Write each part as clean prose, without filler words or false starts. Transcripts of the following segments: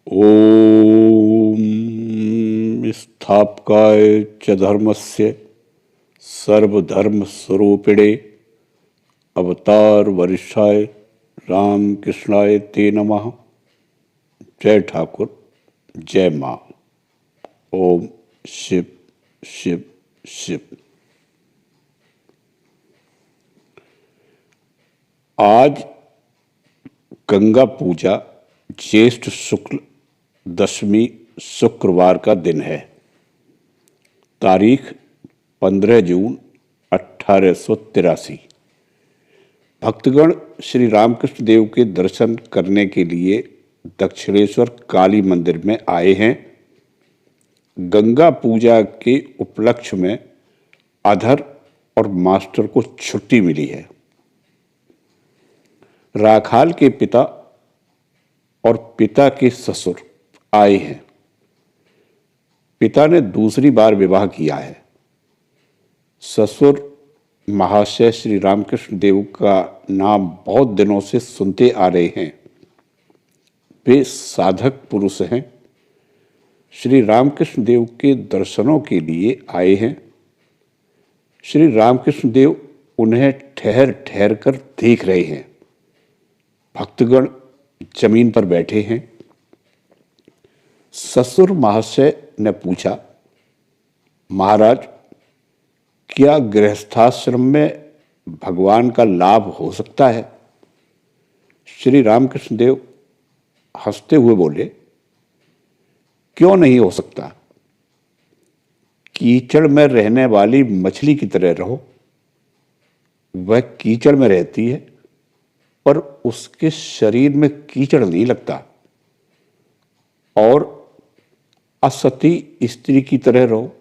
ओम स्थापकाय च धर्मस्य सर्वधर्मस्वरूपिणे अवतार वरिष्ठाय रामकृष्णाय ते नमः। जय ठाकुर, जय माँ। ओम शिव शिव शिव। आज गंगा पूजा ज्येष्ठ शुक्ल दशमी शुक्रवार का दिन है। तारीख 15 जून 1883। भक्तगण श्री रामकृष्ण देव के दर्शन करने के लिए दक्षिणेश्वर काली मंदिर में आए हैं। गंगा पूजा के उपलक्ष्य में अधर और मास्टर को छुट्टी मिली है। राखाल के पिता और पिता के ससुर आए हैं। पिता ने दूसरी बार विवाह किया है। ससुर महाशय श्री रामकृष्ण देव का नाम बहुत दिनों से सुनते आ रहे हैं। वे साधक पुरुष हैं। श्री रामकृष्ण देव के दर्शनों के लिए आए हैं। श्री रामकृष्ण देव उन्हें ठहर ठहर कर देख रहे हैं। भक्तगण जमीन पर बैठे हैं। ससुर महाशय ने पूछा, महाराज, क्या गृहस्थाश्रम में भगवान का लाभ हो सकता है? श्री रामकृष्ण देव हंसते हुए बोले, क्यों नहीं हो सकता? कीचड़ में रहने वाली मछली की तरह रहो। वह कीचड़ में रहती है पर उसके शरीर में कीचड़ नहीं लगता। और असती स्त्री की तरह रहो,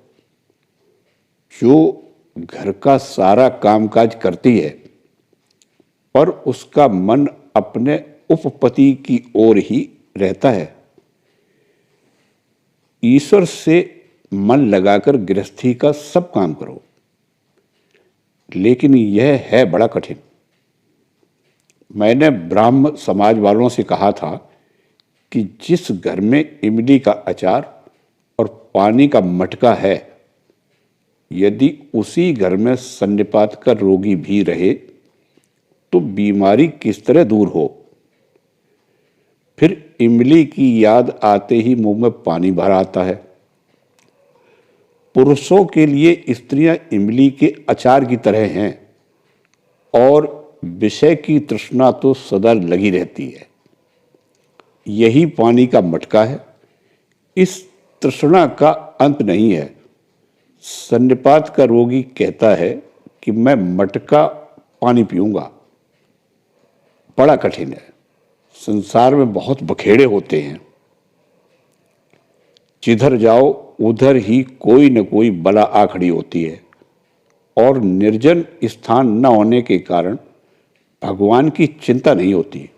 जो घर का सारा कामकाज करती है पर उसका मन अपने उपपति की ओर ही रहता है। ईश्वर से मन लगाकर गृहस्थी का सब काम करो, लेकिन यह है बड़ा कठिन। मैंने ब्राह्म समाज वालों से कहा था कि जिस घर में इमली का अचार और पानी का मटका है, यदि उसी घर में सन्निपात का रोगी भी रहे तो बीमारी किस तरह दूर हो। फिर इमली की याद आते ही मुंह में पानी भर आता है। पुरुषों के लिए स्त्रियां इमली के अचार की तरह हैं और विषय की तृष्णा तो सदा लगी रहती है। यही पानी का मटका है। इस तृष्णा का अंत नहीं है। सन्निपात का रोगी कहता है कि मैं मटका पानी पीऊंगा। बड़ा कठिन है। संसार में बहुत बखेड़े होते हैं। जिधर जाओ उधर ही कोई न कोई बला आ खड़ी होती है और निर्जन स्थान न होने के कारण भगवान की चिंता नहीं होती।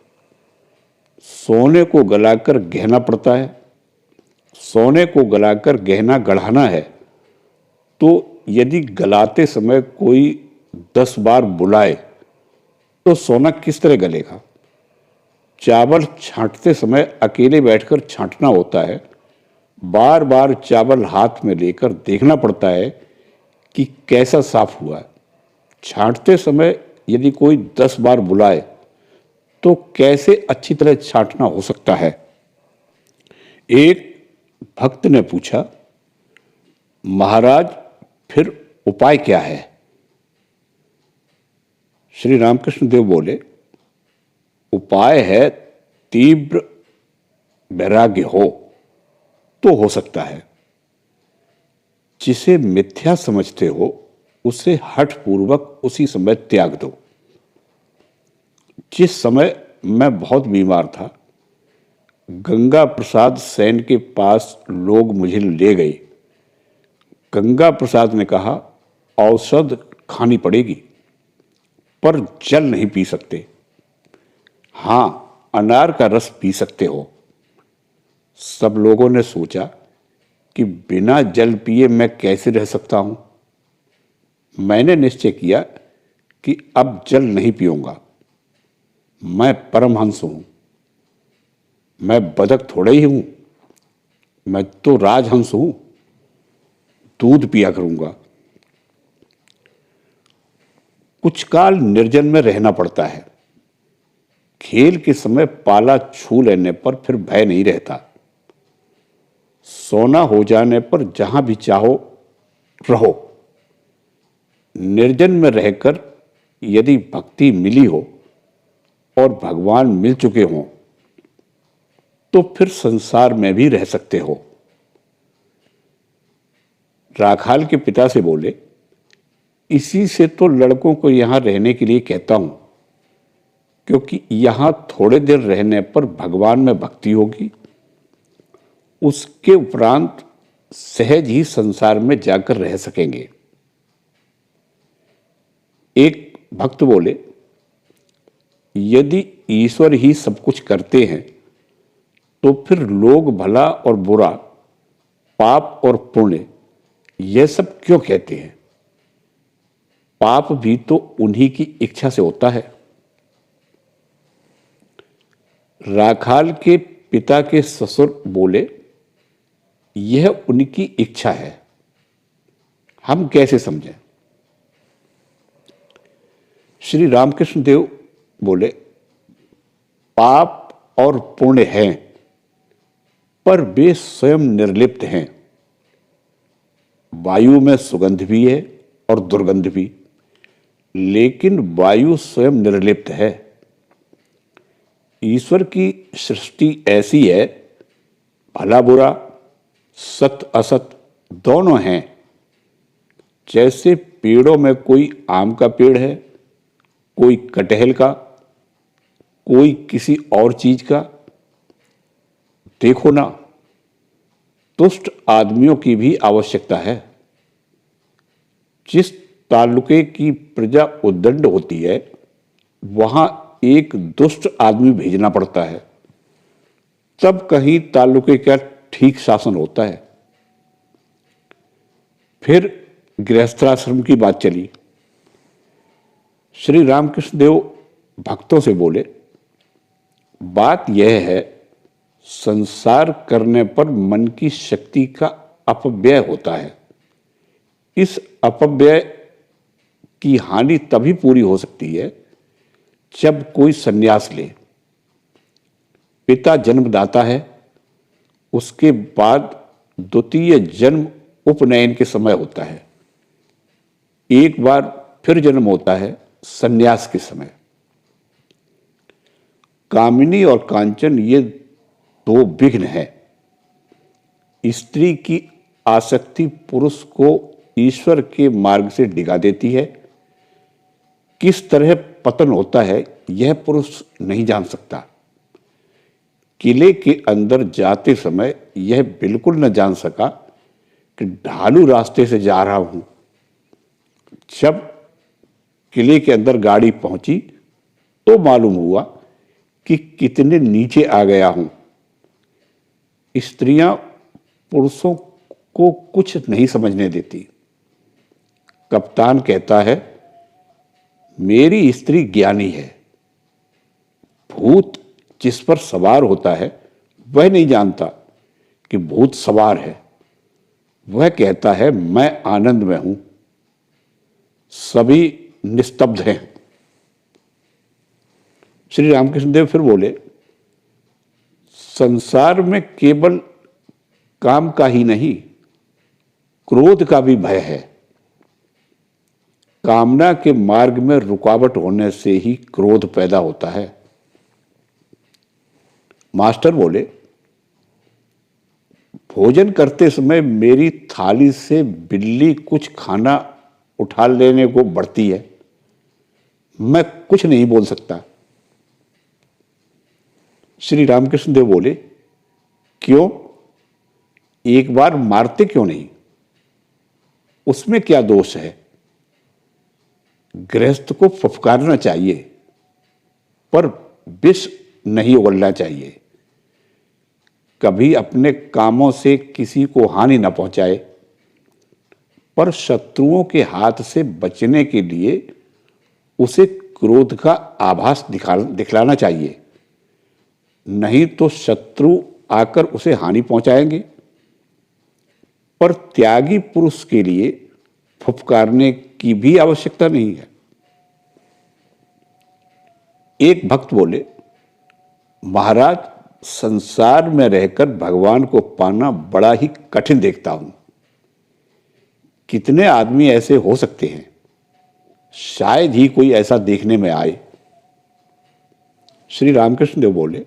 सोने को गलाकर गहना पड़ता है। सोने को गलाकर गहना गढ़ाना है तो यदि गलाते समय कोई 10 बार बुलाए तो सोना किस तरह गलेगा? चावल छांटते समय अकेले बैठकर छांटना होता है। बार बार चावल हाथ में लेकर देखना पड़ता है कि कैसा साफ हुआ है। छांटते समय यदि कोई 10 बार बुलाए तो कैसे अच्छी तरह छांटना हो सकता है? एक भक्त ने पूछा, महाराज, फिर उपाय क्या है? श्री रामकृष्ण देव बोले, उपाय है तीव्र वैराग्य हो तो हो सकता है। जिसे मिथ्या समझते हो उसे हठ पूर्वक उसी समय त्याग दो। जिस समय मैं बहुत बीमार था, गंगा प्रसाद सेन के पास लोग मुझे ले गए। गंगा प्रसाद ने कहा, औषध खानी पड़ेगी पर जल नहीं पी सकते। हाँ, अनार का रस पी सकते हो। सब लोगों ने सोचा कि बिना जल पिए मैं कैसे रह सकता हूं। मैंने निश्चय किया कि अब जल नहीं पीऊंगा। मैं परमहंस हूं। मैं बदक थोड़ा ही हूं मैं तो राजहंस हूं, दूध पिया करूंगा। कुछ काल निर्जन में रहना पड़ता है। खेल के समय पाला छू लेने पर फिर भय नहीं रहता। सोना हो जाने पर जहां भी चाहो रहो। निर्जन में रहकर यदि भक्ति मिली हो और भगवान मिल चुके हों तो फिर संसार में भी रह सकते हो। राखाल के पिता से बोले, इसी से तो लड़कों को यहां रहने के लिए कहता हूं, क्योंकि यहां थोड़े देर रहने पर भगवान में भक्ति होगी, उसके उपरांत सहज ही संसार में जाकर रह सकेंगे। एक भक्त बोले, यदि ईश्वर ही सब कुछ करते हैं तो फिर लोग भला और बुरा, पाप और पुण्य यह सब क्यों कहते हैं? पाप भी तो उन्हीं की इच्छा से होता है। राखाल के पिता के ससुर बोले, यह उनकी इच्छा है, हम कैसे समझें? श्री रामकृष्ण देव बोले, पाप और पुण्य हैं, पर वे स्वयं निर्लिप्त हैं। वायु में सुगंध भी है और दुर्गंध भी, लेकिन वायु स्वयं निर्लिप्त है। ईश्वर की सृष्टि ऐसी है, भला बुरा, सत असत दोनों हैं। जैसे पेड़ों में कोई आम का पेड़ है, कोई कटहल का, कोई किसी और चीज का। देखो ना, दुष्ट आदमियों की भी आवश्यकता है। जिस तालुके की प्रजा उद्दंड होती है, वहां एक दुष्ट आदमी भेजना पड़ता है, तब कहीं तालुके का ठीक शासन होता है। फिर गृहस्थाश्रम की बात चली। श्री रामकृष्ण देव भक्तों से बोले, बात यह है, संसार करने पर मन की शक्ति का अपव्यय होता है। इस अपव्यय की हानि तभी पूरी हो सकती है जब कोई संन्यास ले। पिता जन्मदाता है, उसके बाद द्वितीय जन्म उपनयन के समय होता है। एक बार फिर जन्म होता है संन्यास के समय। कामिनी और कांचन ये दो विघ्न हैं। स्त्री की आसक्ति पुरुष को ईश्वर के मार्ग से डिगा देती है। किस तरह पतन होता है यह पुरुष नहीं जान सकता। किले के अंदर जाते समय यह बिल्कुल न जान सका कि ढालू रास्ते से जा रहा हूं। जब किले के अंदर गाड़ी पहुंची तो मालूम हुआ कि कितने नीचे आ गया हूं। स्त्रियां पुरुषों को कुछ नहीं समझने देती। कप्तान कहता है, मेरी स्त्री ज्ञानी है। भूत जिस पर सवार होता है वह नहीं जानता कि भूत सवार है। वह कहता है, मैं आनंद में हूं। सभी निस्तब्ध हैं। श्री रामकृष्ण देव फिर बोले, संसार में केवल काम का ही नहीं, क्रोध का भी भय है। कामना के मार्ग में रुकावट होने से ही क्रोध पैदा होता है। मास्टर बोले, भोजन करते समय मेरी थाली से बिल्ली कुछ खाना उठा लेने को बढ़ती है। मैं कुछ नहीं बोल सकता। श्री रामकृष्ण देव बोले, क्यों? एक बार मारते क्यों नहीं? उसमें क्या दोष है? गृहस्थ को फफकारना चाहिए, पर विष नहीं उगलना चाहिए। कभी अपने कामों से किसी को हानि न पहुंचाए, पर शत्रुओं के हाथ से बचने के लिए उसे क्रोध का आभास दिखलाना चाहिए। नहीं तो शत्रु आकर उसे हानि पहुंचाएंगे पर त्यागी पुरुष के लिए फुफकारने की भी आवश्यकता नहीं है। एक भक्त बोले, महाराज, संसार में रहकर भगवान को पाना बड़ा ही कठिन देखता हूं। कितने आदमी ऐसे हो सकते हैं? शायद ही कोई ऐसा देखने में आए। श्री रामकृष्ण देव बोले,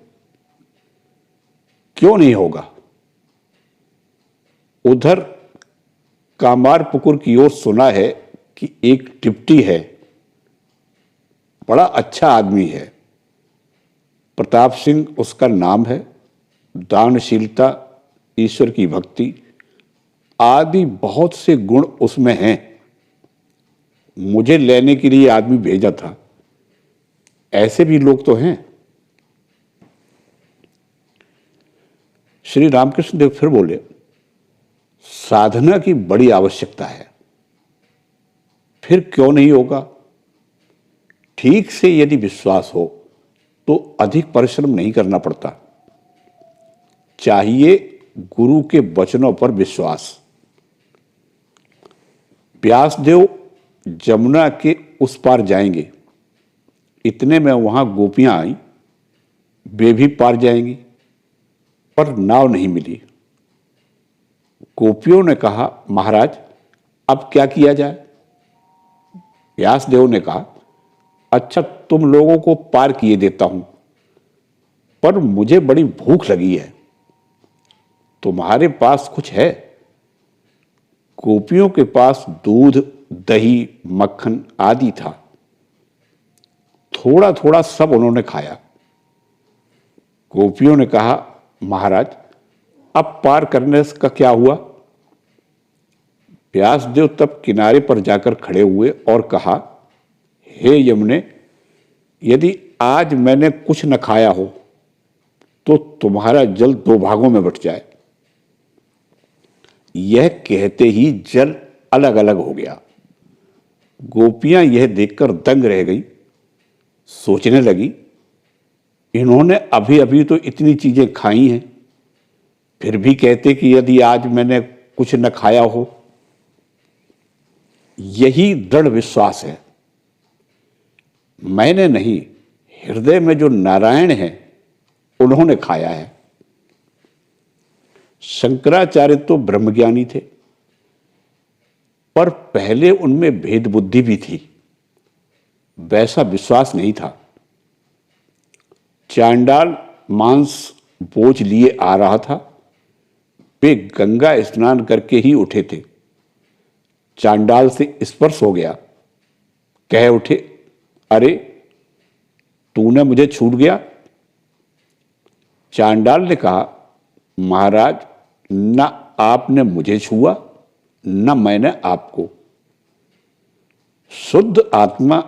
क्यों नहीं होगा? उधर कामारपुकुर की ओर सुना है कि एक डिप्टी है, बड़ा अच्छा आदमी है। प्रताप सिंह उसका नाम है। दानशीलता, ईश्वर की भक्ति आदि बहुत से गुण उसमें हैं। मुझे लेने के लिए आदमी भेजा था। ऐसे भी लोग तो हैं। श्री रामकृष्ण देव फिर बोले, साधना की बड़ी आवश्यकता है। फिर क्यों नहीं होगा? ठीक से यदि विश्वास हो तो अधिक परिश्रम नहीं करना पड़ता। चाहिए गुरु के वचनों पर विश्वास। व्यासदेव जमुना के उस पार जाएंगे, इतने में वहां गोपियां आई। वे भी पार जाएंगी, पर नाव नहीं मिली। गोपियों ने कहा, महाराज अब क्या किया जाए? व्यासदेव ने कहा, अच्छा, तुम लोगों को पार किए देता हूं, पर मुझे बड़ी भूख लगी है। तुम्हारे पास कुछ है? गोपियों के पास दूध, दही, मक्खन आदि था। थोड़ा थोड़ा सब उन्होंने खाया। गोपियों ने कहा, महाराज अब पार करने का क्या हुआ? व्यासदेव तब किनारे पर जाकर खड़े हुए और कहा, हे यमुने, यदि आज मैंने कुछ न खाया हो तो तुम्हारा जल दो भागों में बट जाए। यह कहते ही जल अलग अलग हो गया। गोपियां यह देखकर दंग रह गई। सोचने लगी, इन्होंने अभी अभी तो इतनी चीजें खाई हैं, फिर भी कहते कि यदि आज मैंने कुछ न खाया हो। यही दृढ़ विश्वास है। मैंने नहीं, हृदय में जो नारायण है उन्होंने खाया है। शंकराचार्य तो ब्रह्मज्ञानी थे, पर पहले उनमें भेद बुद्धि भी थी। वैसा विश्वास नहीं था। चांडाल मांस बोझ लिए आ रहा था। वे गंगा स्नान करके ही उठे थे। चांडाल से स्पर्श हो गया। कह उठे, अरे तूने मुझे छूट गया। चांडाल ने कहा, महाराज, न आपने मुझे छुआ न मैंने आपको। शुद्ध आत्मा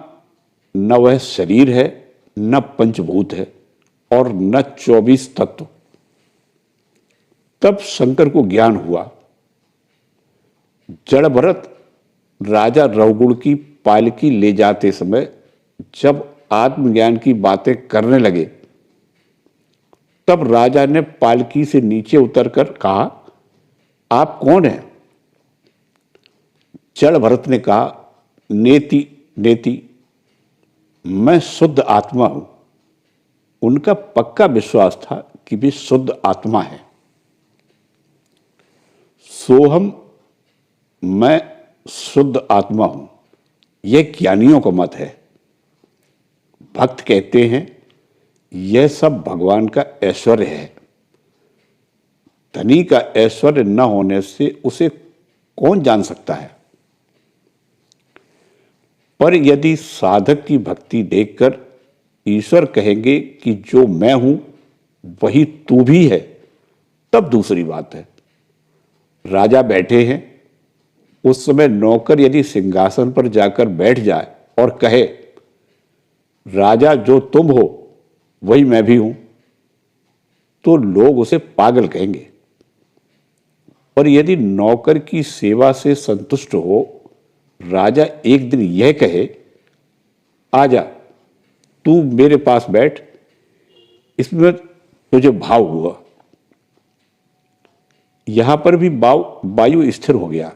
न वह शरीर है, न पंचभूत है, और न 24 तत्व। तब शंकर को ज्ञान हुआ। जड़ भरत राजा रघुगुण की पालकी ले जाते समय जब आत्मज्ञान की बातें करने लगे, तब राजा ने पालकी से नीचे उतरकर कहा, आप कौन हैं? जड़ भरत ने कहा, नेति नेति, मैं शुद्ध आत्मा हूं। उनका पक्का विश्वास था कि वे शुद्ध आत्मा है। सोहम, मैं शुद्ध आत्मा हूं, यह ज्ञानियों का मत है। भक्त कहते हैं यह सब भगवान का ऐश्वर्य है। धनी का ऐश्वर्य न होने से उसे कौन जान सकता है? पर यदि साधक की भक्ति देखकर ईश्वर कहेंगे कि जो मैं हूं वही तू भी है, तब दूसरी बात है। राजा बैठे हैं, उस समय नौकर यदि सिंहासन पर जाकर बैठ जाए और कहे, राजा जो तुम हो वही मैं भी हूं, तो लोग उसे पागल कहेंगे। पर यदि नौकर की सेवा से संतुष्ट हो, राजा एक दिन यह कहे, आजा तू मेरे पास बैठ, इसमें तुझे भाव हुआ, यहां पर भी वायु स्थिर हो गया।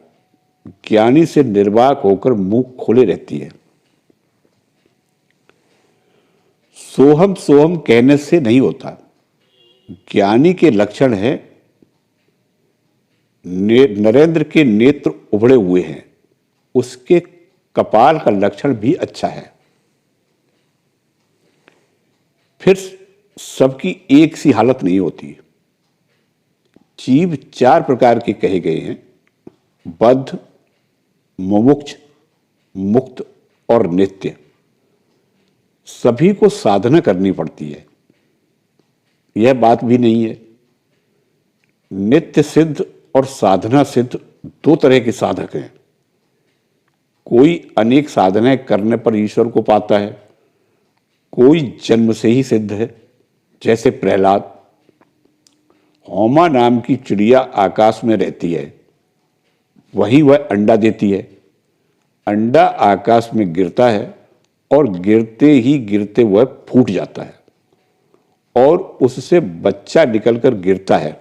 ज्ञानी से निर्वाक होकर मुंह खोले रहती है। सोहम सोहम कहने से नहीं होता। ज्ञानी के लक्षण है नरेंद्र के नेत्र उभड़े हुए हैं, उसके कपाल का लक्षण भी अच्छा है। फिर सबकी एक सी हालत नहीं होती। जीव 4 प्रकार के कहे गए हैं: बद्ध, मुमुक्ष, मुक्त और नित्य। सभी को साधना करनी पड़ती है, यह बात भी नहीं है। नित्य सिद्ध और साधना सिद्ध 2 तरह के साधक हैं। कोई अनेक साधनाएं करने पर ईश्वर को पाता है, कोई जन्म से ही सिद्ध है, जैसे प्रहलाद। होमा नाम की चिड़िया आकाश में रहती है, वहीं वह अंडा देती है। अंडा आकाश में गिरता है और गिरते ही गिरते वह फूट जाता है और उससे बच्चा निकलकर गिरता है।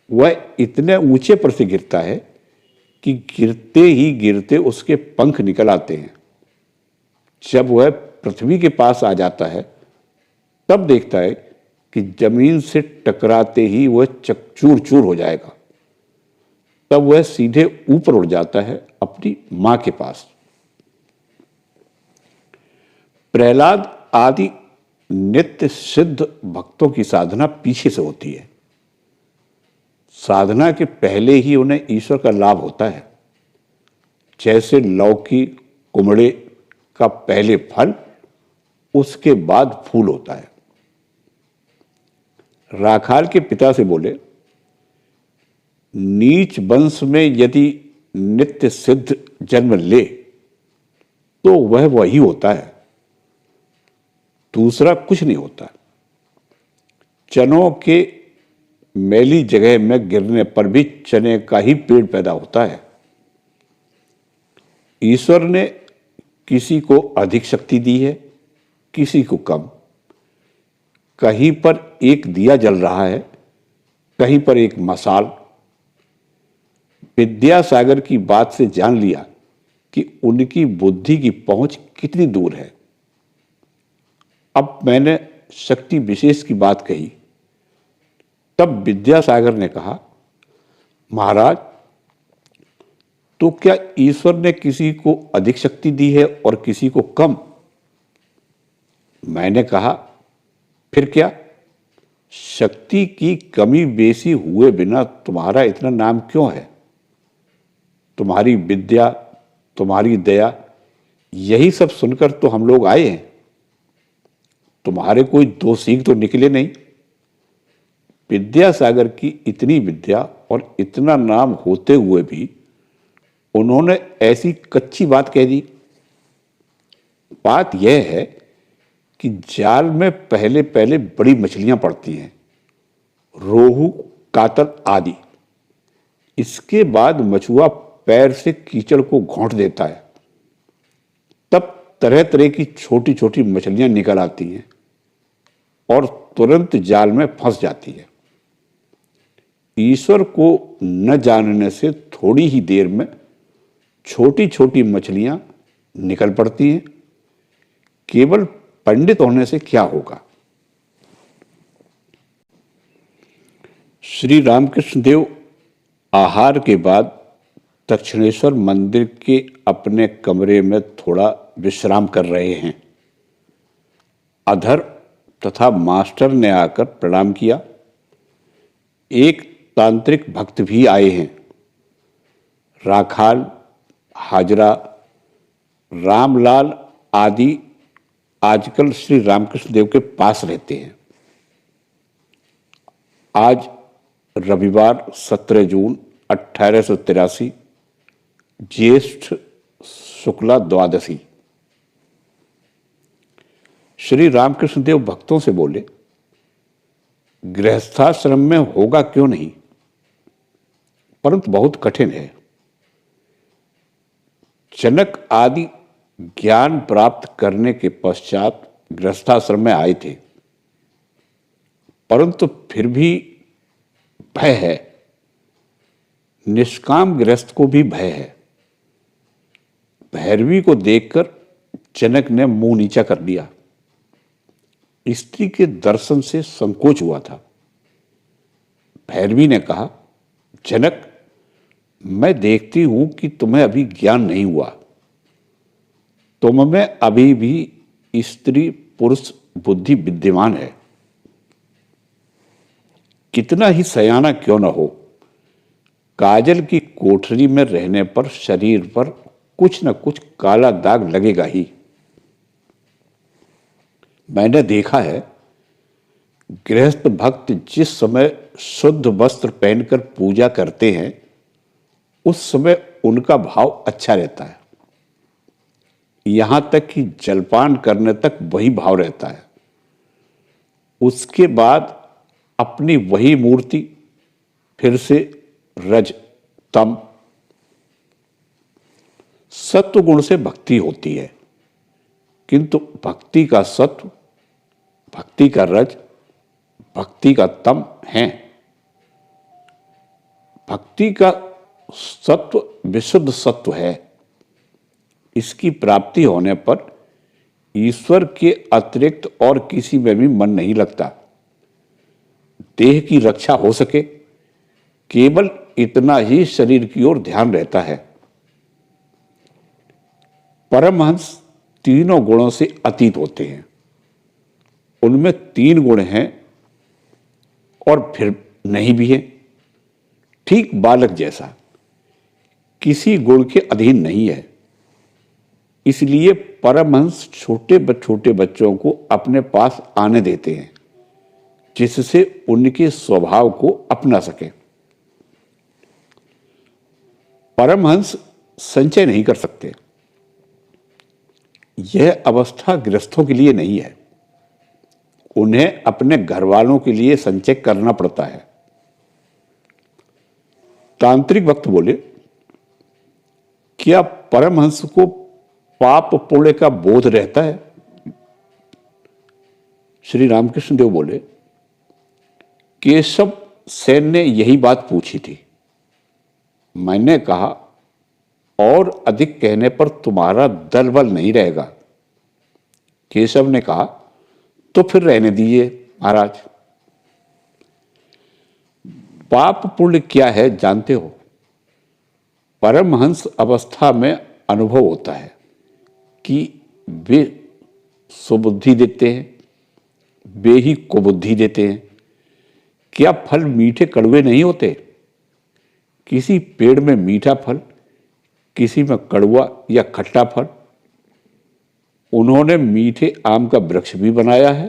वह इतने ऊंचे पर से गिरता है कि गिरते ही गिरते उसके पंख निकल आते हैं। जब वह पृथ्वी के पास आ जाता है तब देखता है कि जमीन से टकराते ही वह चकचूर चूर हो जाएगा। तब वह सीधे ऊपर उड़ जाता है अपनी मां के पास। प्रहलाद आदि नित्य सिद्ध भक्तों की साधना पीछे से होती है। साधना के पहले ही उन्हें ईश्वर का लाभ होता है। जैसे लौकी कुमड़े का पहले फल, उसके बाद फूल होता है। राखाल के पिता से बोले, नीच वंश में यदि नित्य सिद्ध जन्म ले तो वह वही होता है, दूसरा कुछ नहीं होता। चनों के मैली जगह में गिरने पर भी चने का ही पेड़ पैदा होता है। ईश्वर ने किसी को अधिक शक्ति दी है, किसी को कम। कहीं पर एक दिया जल रहा है, कहीं पर एक मसाल। विद्यासागर की बात से जान लिया कि उनकी बुद्धि की पहुंच कितनी दूर है। अब मैंने शक्ति विशेष की बात कही, तब विद्यासागर ने कहा, महाराज, तो क्या ईश्वर ने किसी को अधिक शक्ति दी है और किसी को कम? मैंने कहा, फिर क्या? शक्ति की कमी बेसी हुए बिना तुम्हारा इतना नाम क्यों है? तुम्हारी विद्या, तुम्हारी दया, यही सब सुनकर तो हम लोग आए हैं। तुम्हारे कोई 2 सीख तो निकले नहीं। विद्यासागर की इतनी विद्या और इतना नाम होते हुए भी उन्होंने ऐसी कच्ची बात कह दी। बात यह है कि जाल में पहले पहले बड़ी मछलियां पड़ती हैं, रोहू, कातल आदि। इसके बाद मछुआ पैर से कीचड़ को घोंट देता है। तब तरह तरह की छोटी छोटी मछलियां निकल आती हैं और तुरंत जाल में फंस जाती है। ईश्वर को न जानने से थोड़ी ही देर में छोटी छोटी मछलियां निकल पड़ती हैं। केवल पंडित होने से क्या होगा? श्री रामकृष्ण देव आहार के बाद दक्षिणेश्वर मंदिर के अपने कमरे में थोड़ा विश्राम कर रहे हैं। अधर तथा मास्टर ने आकर प्रणाम किया। एक तांत्रिक भक्त भी आए हैं। राखाल, हाजरा, रामलाल आदि आजकल श्री रामकृष्ण देव के पास रहते हैं। आज रविवार 17 जून 1883, ज्येष्ठ शुक्ला द्वादशी। श्री रामकृष्ण देव भक्तों से बोले, गृहस्थाश्रम में होगा क्यों नहीं, परंतु बहुत कठिन है। जनक आदि ज्ञान प्राप्त करने के पश्चात गृहस्थाश्रम में आए थे, परंतु फिर भी भय है निष्काम गृहस्थ को भी भय है। भैरवी को देखकर जनक ने मुंह नीचा कर लिया। स्त्री के दर्शन से संकोच हुआ था। भैरवी ने कहा, जनक, मैं देखती हूं कि तुम्हें अभी ज्ञान नहीं हुआ। तुम में अभी भी स्त्री पुरुष बुद्धि विद्यमान है। कितना ही सयाना क्यों न हो, काजल की कोठरी में रहने पर शरीर पर कुछ न कुछ काला दाग लगेगा ही। मैंने देखा है, गृहस्थ भक्त जिस समय शुद्ध वस्त्र पहनकर पूजा करते हैं उस समय उनका भाव अच्छा रहता है। यहां तक कि जलपान करने तक वही भाव रहता है। उसके बाद अपनी वही मूर्ति फिर से रज तम। सत्व गुण से भक्ति होती है, किंतु भक्ति का सत्व, भक्ति का रज, भक्ति का तम है। भक्ति का सत्व विशुद्ध सत्व है। इसकी प्राप्ति होने पर ईश्वर के अतिरिक्त और किसी में भी मन नहीं लगता। देह की रक्षा हो सके, केवल इतना ही शरीर की ओर ध्यान रहता है। परमहंस तीनों गुणों से अतीत होते हैं। उनमें 3 गुण हैं और फिर नहीं भी है। ठीक बालक जैसा किसी गुण के अधीन नहीं है। इसलिए परमहंस छोटे बच्चों को अपने पास आने देते हैं, जिससे उनके स्वभाव को अपना सके। परमहंस संचय नहीं कर सकते। यह अवस्था गृहस्थों के लिए नहीं है। उन्हें अपने घर वालों के लिए संचय करना पड़ता है। तांत्रिक वक्त बोले, क्या परमहंस को पाप पुण्य का बोध रहता है? श्री रामकृष्ण देव बोले, केशव सेन ने यही बात पूछी थी। मैंने कहा, और अधिक कहने पर तुम्हारा दल बल नहीं रहेगा। केशव ने कहा, तो फिर रहने दीजिए महाराज। पाप पुण्य क्या है जानते हो? परमहंस अवस्था में अनुभव होता है कि वे सुबुद्धि देते हैं, वे ही कुबुद्धि देते हैं। क्या फल मीठे कड़वे नहीं होते? किसी पेड़ में मीठा फल, किसी में कड़वा या खट्टा फल। उन्होंने मीठे आम का वृक्ष भी बनाया है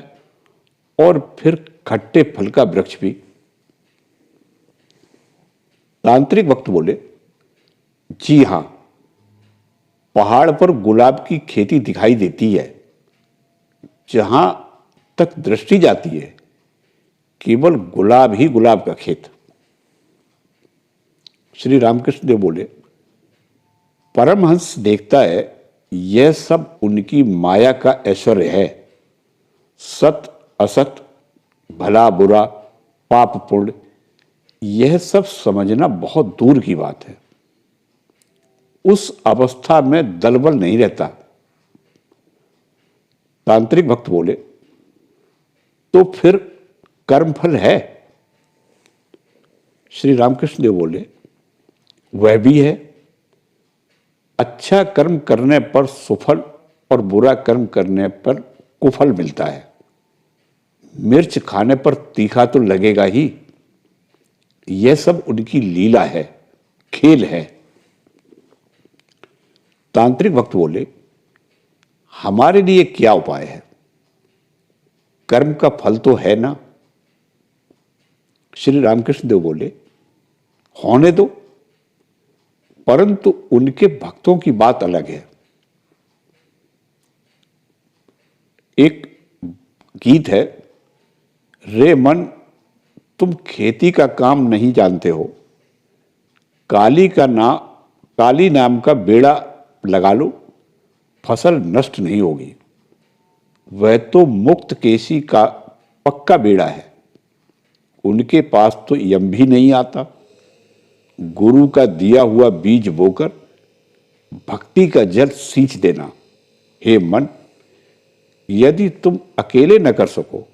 और फिर खट्टे फल का वृक्ष भी। तांत्रिक वक्त बोले, जी हां, पहाड़ पर गुलाब की खेती दिखाई देती है। जहां तक दृष्टि जाती है केवल गुलाब ही गुलाब का खेत। श्री रामकृष्ण देव बोले, परमहंस देखता है यह सब उनकी माया का ऐश्वर्य है। सत असत, भला बुरा, पाप पुण्य, यह सब समझना बहुत दूर की बात है। उस अवस्था में दलबल नहीं रहता। तांत्रिक भक्त बोले, तो फिर कर्मफल है? श्री रामकृष्ण देव बोले, वह भी है। अच्छा कर्म करने पर सुफल और बुरा कर्म करने पर कुफल मिलता है। मिर्च खाने पर तीखा तो लगेगा ही। यह सब उनकी लीला है, खेल है। तांत्रिक भक्त बोले, हमारे लिए क्या उपाय है? कर्म का फल तो है ना। श्री रामकृष्ण देव बोले, होने दो, परंतु उनके भक्तों की बात अलग है। एक गीत है, रे मन तुम खेती का काम नहीं जानते हो, काली नाम का बेड़ा लगा लो, फसल नष्ट नहीं होगी। वह तो मुक्त केसी का पक्का बेड़ा है। उनके पास तो यम भी नहीं आता। गुरु का दिया हुआ बीज बोकर भक्ति का जल सींच देना। हे मन, यदि तुम अकेले न कर सको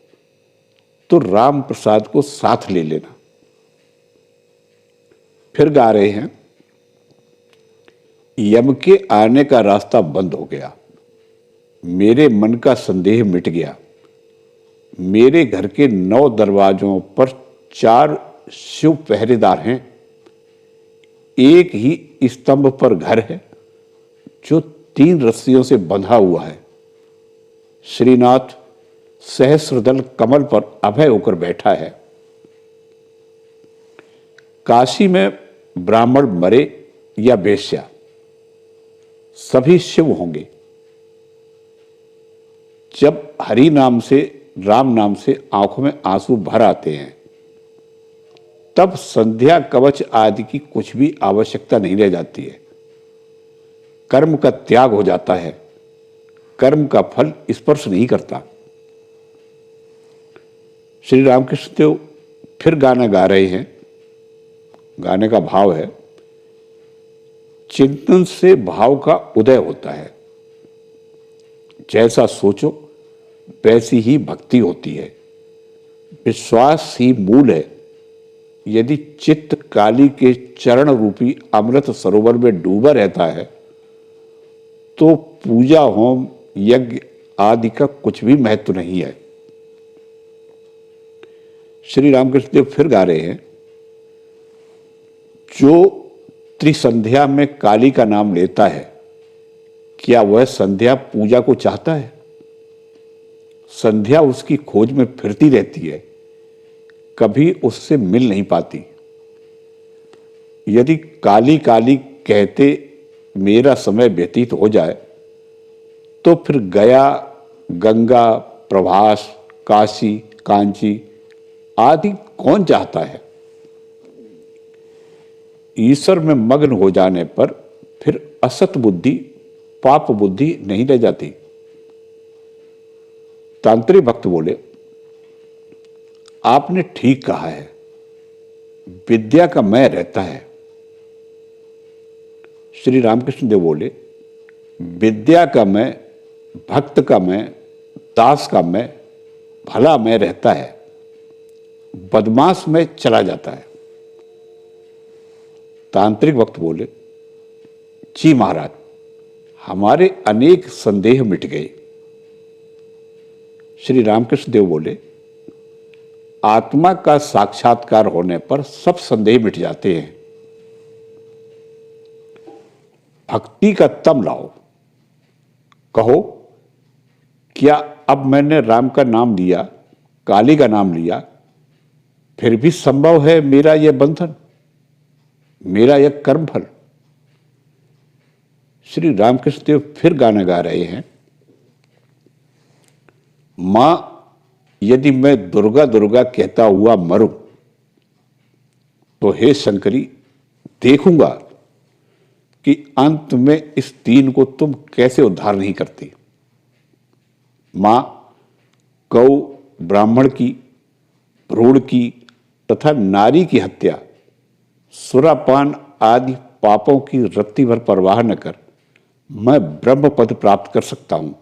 तो राम प्रसाद को साथ ले लेना। फिर गा रहे हैं, यम के आने का रास्ता बंद हो गया, मेरे मन का संदेह मिट गया। मेरे घर के 9 दरवाजों पर 4 शिव पहरेदार हैं। एक ही स्तंभ पर घर है जो 3 रस्सियों से बंधा हुआ है। श्रीनाथ सहस्रदल कमल पर अभय होकर बैठा है। काशी में ब्राह्मण मरे या वेश्या, सभी शिव होंगे। जब हरि नाम से, राम नाम से आंखों में आंसू भर आते हैं, तब संध्या कवच आदि की कुछ भी आवश्यकता नहीं रह जाती है। कर्म का त्याग हो जाता है, कर्म का फल स्पर्श नहीं करता। श्री रामकृष्ण देव फिर गाना गा रहे हैं। गाने का भाव है, चिंतन से भाव का उदय होता है। जैसा सोचो वैसी ही भक्ति होती है। विश्वास ही मूल है। यदि चित्त काली के चरण रूपी अमृत सरोवर में डूबा रहता है तो पूजा, होम, यज्ञ आदि का कुछ भी महत्व नहीं है। श्री रामकृष्ण देव फिर गा रहे हैं, जो त्रिसंध्या में काली का नाम लेता है, क्या वह संध्या पूजा को चाहता है? संध्या उसकी खोज में फिरती रहती है, कभी उससे मिल नहीं पाती। यदि काली काली कहते मेरा समय व्यतीत हो जाए तो फिर गया, गंगा, प्रभास, काशी, कांची आदि कौन चाहता है? ईश्वर में मग्न हो जाने पर फिर असत बुद्धि, पाप बुद्धि नहीं रह जाती। तांत्रिक भक्त बोले, आपने ठीक कहा है, विद्या का मैं रहता है। श्री रामकृष्ण देव बोले, विद्या का मैं, भक्त का मैं, दास का मैं, भला मैं रहता है, बदमाश में चला जाता है। तांत्रिक वक्त बोले, जी महाराज, हमारे अनेक संदेह मिट गए। श्री रामकृष्ण देव बोले, आत्मा का साक्षात्कार होने पर सब संदेह मिट जाते हैं। भक्ति का तम लाओ। कहो, क्या अब मैंने राम का नाम लिया, काली का नाम लिया, फिर भी संभव है मेरा यह बंधन, मेरा यह कर्मफल? श्री रामकृष्ण देव फिर गाना गा रहे हैं, मां, यदि मैं दुर्गा दुर्गा कहता हुआ मरूं तो हे शंकरी, देखूंगा कि अंत में इस दीन को तुम कैसे उद्धार नहीं करती। मां, गौ, ब्राह्मण की, भ्रूण की तथा नारी की हत्या, सुरापान आदि पापों की रत्ती भर परवाह न कर मैं ब्रह्म पद प्राप्त कर सकता हूं।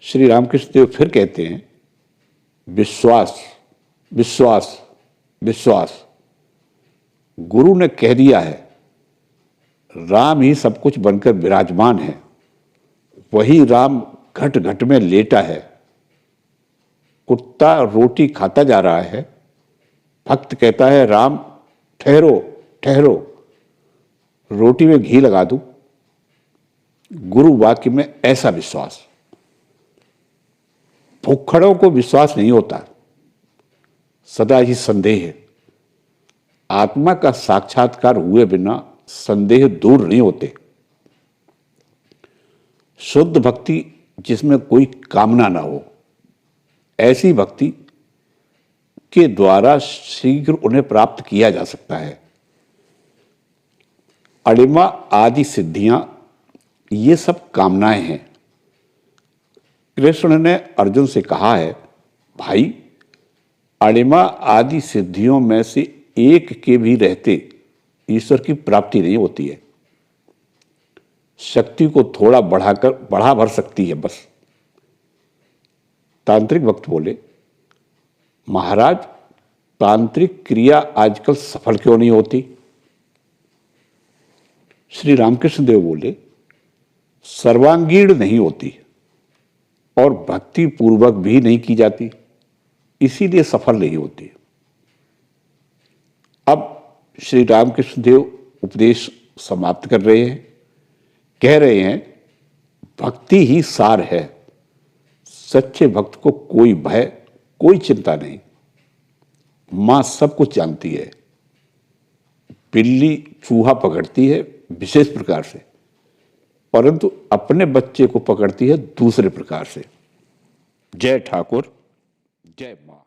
श्री रामकृष्ण देव फिर कहते हैं, विश्वास, विश्वास, विश्वास। गुरु ने कह दिया है, राम ही सब कुछ बनकर विराजमान है, वही राम घट घट में लेटा है। कुत्ता रोटी खाता जा रहा है, भक्त कहता है, राम ठहरो ठहरो, रोटी में घी लगा दूं। गुरु वाक्य में ऐसा विश्वास। भुक्खड़ों को विश्वास नहीं होता, सदा ही संदेह है। आत्मा का साक्षात्कार हुए बिना संदेह दूर नहीं होते। शुद्ध भक्ति जिसमें कोई कामना ना हो, ऐसी भक्ति के द्वारा शीघ्र उन्हें प्राप्त किया जा सकता है। अणिमा आदि सिद्धियां, ये सब कामनाएं हैं। कृष्ण ने अर्जुन से कहा है, भाई, अणिमा आदि सिद्धियों में से एक के भी रहते ईश्वर की प्राप्ति नहीं होती है। शक्ति को थोड़ा बढ़ा भर सकती है बस। तांत्रिक भक्त बोले, महाराज तांत्रिक क्रिया आजकल सफल क्यों नहीं होती? श्री रामकृष्ण देव बोले, सर्वांगीण नहीं होती और भक्ति पूर्वक भी नहीं की जाती, इसीलिए सफल नहीं होती। अब श्री रामकृष्ण देव उपदेश समाप्त कर रहे हैं। कह रहे हैं, भक्ति ही सार है। सच्चे भक्त को कोई भय, कोई चिंता नहीं। मां सब कुछ जानती है। बिल्ली चूहा पकड़ती है विशेष प्रकार से, परंतु अपने बच्चे को पकड़ती है दूसरे प्रकार से। जय ठाकुर, जय मां।